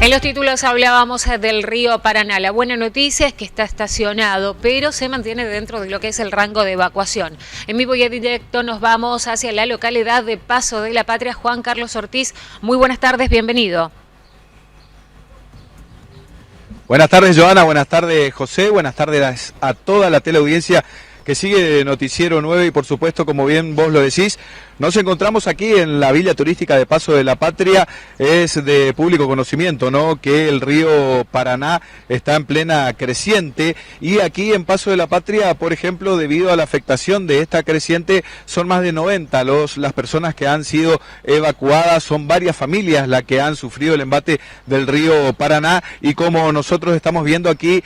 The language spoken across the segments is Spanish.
En los títulos hablábamos del río Paraná. La buena noticia es que está estacionado, pero se mantiene dentro de lo que es el rango de evacuación. En vivo y en directo nos vamos hacia la localidad de Paso de la Patria. Juan Carlos Ortiz, muy buenas tardes, bienvenido. Buenas tardes, Joana, buenas tardes, José, buenas tardes a toda la teleaudiencia que sigue Noticiero 9 y por supuesto, como bien vos lo decís, nos encontramos aquí en la Villa Turística de Paso de la Patria. Es de público conocimiento, ¿no?, que el río Paraná está en plena creciente y aquí en Paso de la Patria, por ejemplo, debido a la afectación de esta creciente, son más de 90 las personas que han sido evacuadas, son varias familias las que han sufrido el embate del río Paraná y como nosotros estamos viendo aquí,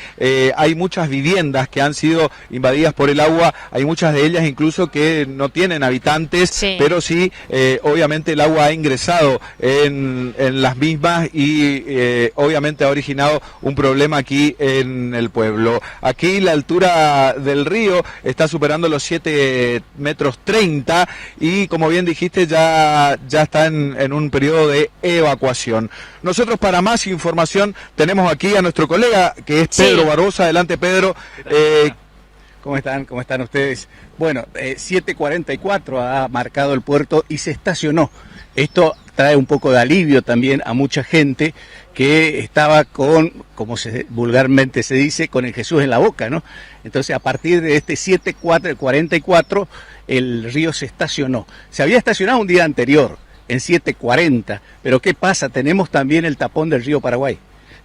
hay muchas viviendas que han sido invadidas por el agua, hay muchas de ellas incluso que no tienen habitantes, sí. Pero sí, obviamente el agua ha ingresado en las mismas y obviamente ha originado un problema aquí en el pueblo. Aquí la altura del río está superando los 7,30 metros y como bien dijiste ya está en un periodo de evacuación. Nosotros para más información tenemos aquí a nuestro colega que es Pedro sí. Barbosa. Adelante, Pedro. ¿Cómo están? ¿Cómo están ustedes? Bueno, 7:44 ha marcado el puerto y se estacionó. Esto trae un poco de alivio también a mucha gente que estaba con, como vulgarmente se dice, con el Jesús en la boca, ¿no? Entonces, a partir de este 7:44, el río se estacionó. Se había estacionado un día anterior, en 7:40, pero ¿qué pasa? Tenemos también el tapón del río Paraguay.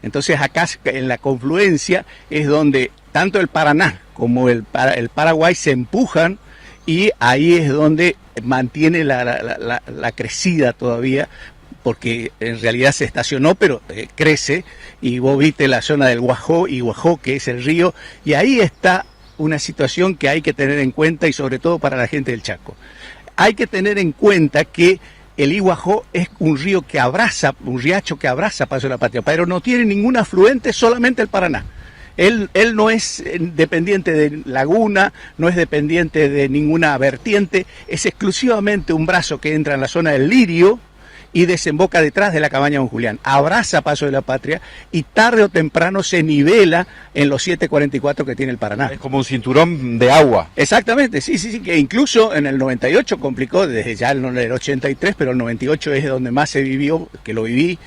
Entonces, acá en la confluencia es donde tanto el Paraná como el Paraguay se empujan y ahí es donde mantiene la crecida todavía, porque en realidad se estacionó, pero crece, y vos viste la zona del Guajó, que es el río, y ahí está una situación que hay que tener en cuenta, y sobre todo para la gente del Chaco. Hay que tener en cuenta que el Iguajó es un río que abraza, un riacho que abraza Paso de la Patria, pero no tiene ningún afluente, solamente el Paraná. Él no es dependiente de laguna, no es dependiente de ninguna vertiente, es exclusivamente un brazo que entra en la zona del Lirio y desemboca detrás de la cabaña Don Julián. Abraza Paso de la Patria y tarde o temprano se nivela en los 7:44 que tiene el Paraná. Es como un cinturón de agua. Exactamente, sí, que incluso en el 98 complicó, desde ya el 83, pero el 98 es donde más se vivió, que lo viví.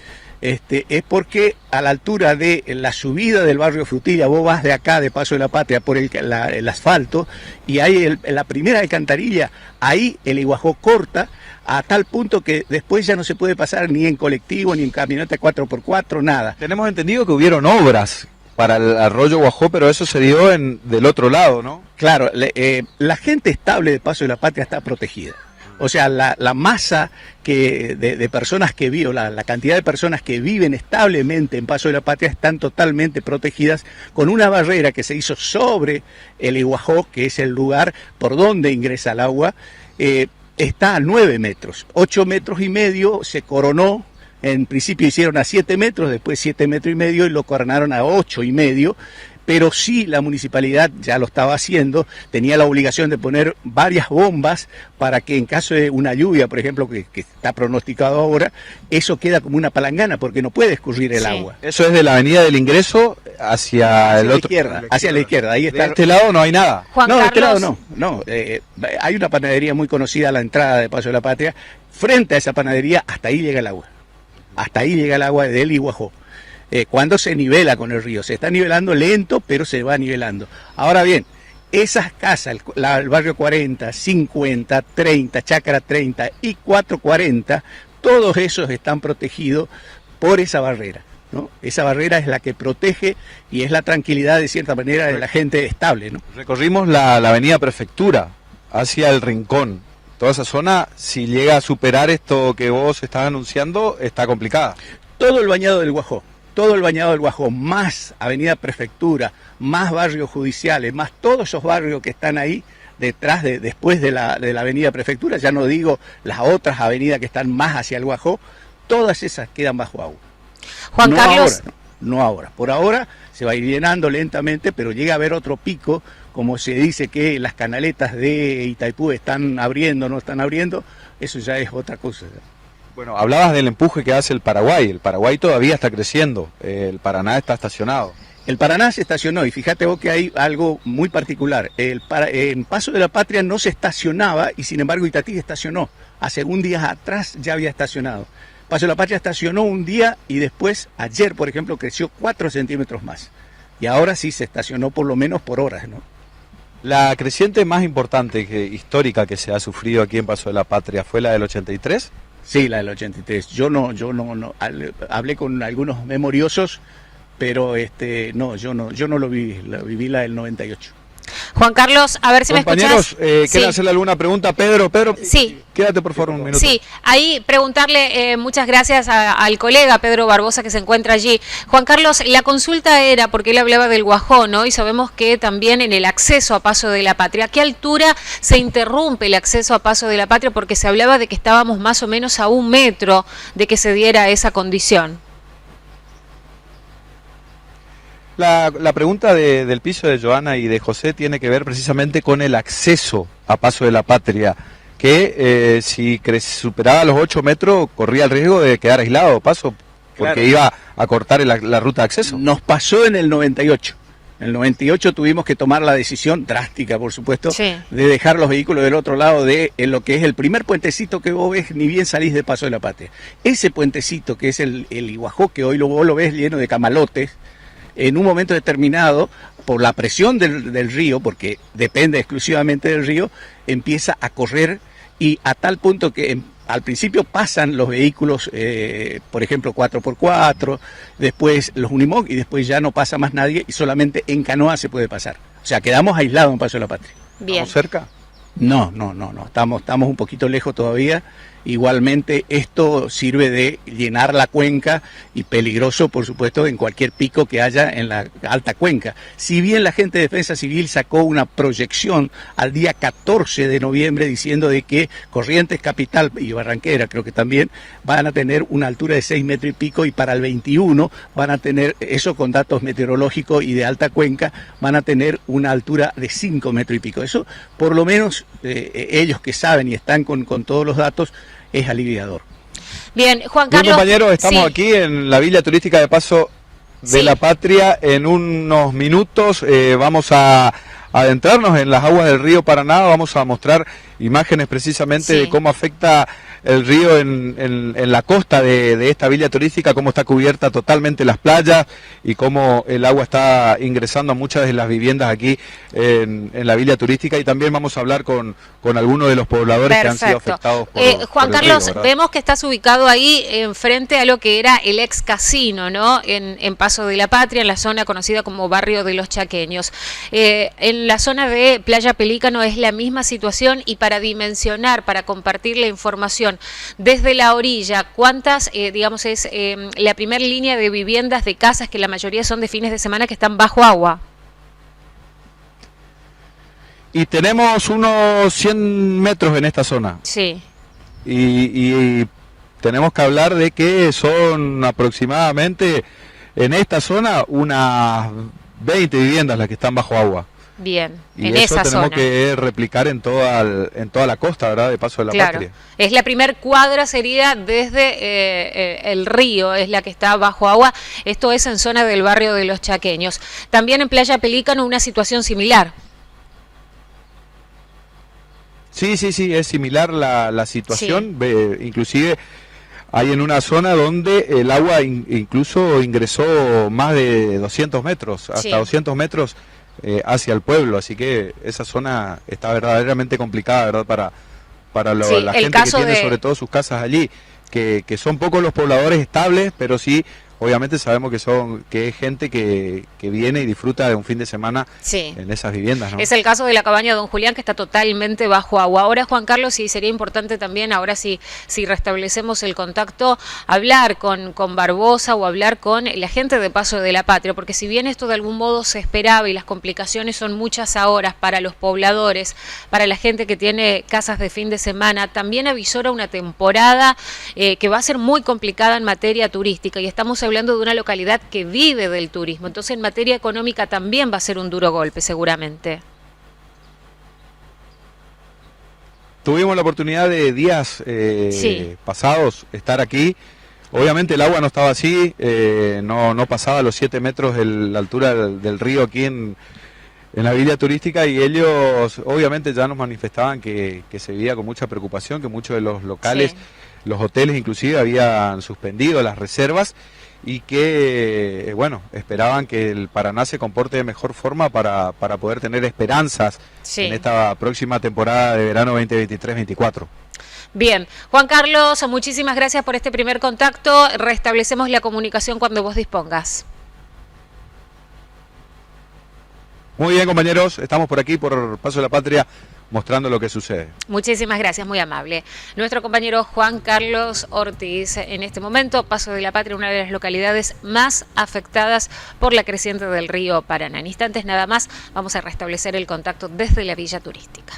Es porque a la altura de la subida del barrio Frutilla, vos vas de acá, de Paso de la Patria, por el asfalto, y ahí en la primera alcantarilla, ahí el Iguajó corta, a tal punto que después ya no se puede pasar ni en colectivo, ni en camioneta 4x4, nada. Tenemos entendido que hubieron obras para el arroyo Guajó, pero eso se dio del otro lado, ¿no? Claro, la gente estable de Paso de la Patria está protegida. O sea, la masa de personas que viven, la cantidad de personas que viven establemente en Paso de la Patria están totalmente protegidas con una barrera que se hizo sobre el Iguajó, que es el lugar por donde ingresa el agua. Está a 9 metros, 8,5 metros se coronó. En principio hicieron a 7 metros, después 7,5 metros y lo coronaron a 8,5. Pero sí la municipalidad ya lo estaba haciendo, tenía la obligación de poner varias bombas para que en caso de una lluvia, por ejemplo, que está pronosticado ahora, eso queda como una palangana porque no puede escurrir el agua. Eso es de la avenida del Ingreso hacia el otro. Hacia la izquierda, ahí está. De este lado no hay nada. Juan no, Carlos. De este lado no. Hay una panadería muy conocida a la entrada de Paso de la Patria. Frente a esa panadería, hasta ahí llega el agua. Hasta ahí llega el agua del Iguajó. Cuando se nivela con el río, se está nivelando lento, pero se va nivelando. Ahora bien, esas casas, el barrio 40, 50, 30, Chácara 30 y 440, todos esos están protegidos por esa barrera, ¿no? Esa barrera es la que protege y es la tranquilidad de cierta manera de la gente estable, ¿no? Recorrimos la avenida Prefectura hacia el Rincón. Toda esa zona, si llega a superar esto que vos estás anunciando, está complicada. Todo el bañado del Guajó. Todo el bañado del Guajó, más Avenida Prefectura, más barrios judiciales, más todos esos barrios que están ahí después de la Avenida Prefectura, ya no digo las otras avenidas que están más hacia el Guajó, todas esas quedan bajo agua. Juan Carlos. No ahora. Por ahora se va a ir llenando lentamente, pero llega a haber otro pico, como se dice que las canaletas de Itaipú están abriendo o no están abriendo, eso ya es otra cosa. Bueno, hablabas del empuje que hace el Paraguay todavía está creciendo, el Paraná está estacionado. El Paraná se estacionó y fíjate vos que hay algo muy particular. En Paso de la Patria no se estacionaba y sin embargo Itatí estacionó. Hace un día atrás ya había estacionado. Paso de la Patria estacionó un día y después, ayer por ejemplo, creció 4 centímetros más. Y ahora sí se estacionó por lo menos por horas, ¿no? La creciente más importante histórica que se ha sufrido aquí en Paso de la Patria fue la del 83. Sí, la del 83. Yo no hablé con algunos memoriosos, pero yo no lo viví la del 98. Juan Carlos, a ver si Compañeros, me escuchás. ¿quieren hacerle alguna pregunta? Pedro, sí. Quédate por favor un minuto. Sí, ahí preguntarle, muchas gracias al colega Pedro Barbosa que se encuentra allí. Juan Carlos, la consulta era, porque él hablaba del Guajón, ¿no? Y sabemos que también en el acceso a Paso de la Patria, ¿a qué altura se interrumpe el acceso a Paso de la Patria? Porque se hablaba de que estábamos más o menos a 1 metro de que se diera esa condición. La pregunta del piso de Joana y de José tiene que ver precisamente con el acceso a Paso de la Patria, que si superaba los 8 metros corría el riesgo de quedar aislado, Paso, porque claro, iba a cortar la ruta de acceso. Nos pasó en el 98. En el 98 tuvimos que tomar la decisión drástica, por supuesto, sí, de dejar los vehículos del otro lado de lo que es el primer puentecito que vos ves ni bien salís de Paso de la Patria. Ese puentecito que es el Iguajó, que hoy vos lo ves lleno de camalotes, en un momento determinado, por la presión del río, porque depende exclusivamente del río, empieza a correr y a tal punto que al principio pasan los vehículos, por ejemplo 4x4, después los Unimog y después ya no pasa más nadie y solamente en canoa se puede pasar. O sea, quedamos aislados en Paso de la Patria. Bien. ¿Estamos cerca? No, estamos un poquito lejos todavía. Igualmente esto sirve de llenar la cuenca y peligroso, por supuesto, en cualquier pico que haya en la alta cuenca. Si bien la gente de Defensa Civil sacó una proyección al día 14 de noviembre diciendo de que Corrientes Capital y Barranquera, creo que también, van a tener una altura de 6 metros y pico y para el 21 van a tener, eso con datos meteorológicos y de alta cuenca, van a tener una altura de 5 metros y pico. Eso, por lo menos, ellos que saben y están con todos los datos, es aliviador. Bien, Juan Carlos. Bien, compañeros, estamos aquí en la Villa Turística de Paso de la Patria. En unos minutos vamos a adentrarnos en las aguas del río Paraná. Vamos a mostrar imágenes precisamente de cómo afecta el río en la costa de esta villa turística, cómo está cubierta totalmente las playas y cómo el agua está ingresando a muchas de las viviendas aquí en la villa turística, y también vamos a hablar con algunos de los pobladores que han sido afectados por Juan por el Carlos, río, vemos que estás ubicado ahí enfrente a lo que era el ex casino, ¿no? En Paso de la Patria, en la zona conocida como Barrio de los Chaqueños. En la zona de Playa Pelícano es la misma situación, y para dimensionar, para compartir la información desde la orilla, ¿cuántas, digamos, es la primera línea de viviendas, de casas, que la mayoría son de fines de semana, que están bajo agua? Y tenemos unos 100 metros en esta zona. Sí. Y tenemos que hablar de que son aproximadamente en esta zona unas 20 viviendas las que están bajo agua. Bien, y en eso esa tenemos zona. Que replicar en toda la costa, ¿verdad? De Paso de la Patria. Es la primer cuadra, sería desde el río, es la que está bajo agua. Esto es en zona del Barrio de los Chaqueños. También en Playa Pelícano una situación similar. Sí, es similar la situación. Inclusive hay en una zona donde el agua incluso ingresó más de 200 metros, hasta 200 metros hacia el pueblo, así que esa zona está verdaderamente complicada, ¿verdad? Para la gente que tiene sobre todo sus casas allí, que son pocos los pobladores estables, pero sí, obviamente sabemos que es gente que viene y disfruta de un fin de semana en esas viviendas, ¿no? Es el caso de la cabaña Don Julián, que está totalmente bajo agua. Ahora, Juan Carlos, sí sería importante también, ahora si restablecemos el contacto, hablar con Barbosa o hablar con la gente de Paso de la Patria, porque si bien esto de algún modo se esperaba y las complicaciones son muchas ahora para los pobladores, para la gente que tiene casas de fin de semana, también avisora una temporada que va a ser muy complicada en materia turística, y estamos hablando de una localidad que vive del turismo, entonces en materia económica también va a ser un duro golpe seguramente. Tuvimos la oportunidad de días pasados estar aquí. Obviamente el agua no estaba así, no pasaba los 7 metros de la altura del río aquí en la villa turística, y ellos obviamente ya nos manifestaban que se veía con mucha preocupación, que muchos de los locales, los hoteles inclusive, habían suspendido las reservas y que, bueno, esperaban que el Paraná se comporte de mejor forma para poder tener esperanzas en esta próxima temporada de verano 2023-24. Bien, Juan Carlos, muchísimas gracias por este primer contacto. Restablecemos la comunicación cuando vos dispongas. Muy bien, compañeros, estamos por aquí, por Paso de la Patria, mostrando lo que sucede. Muchísimas gracias, muy amable. Nuestro compañero Juan Carlos Ortiz, en este momento, Paso de la Patria, una de las localidades más afectadas por la creciente del río Paraná. En instantes nada más vamos a restablecer el contacto desde la villa turística.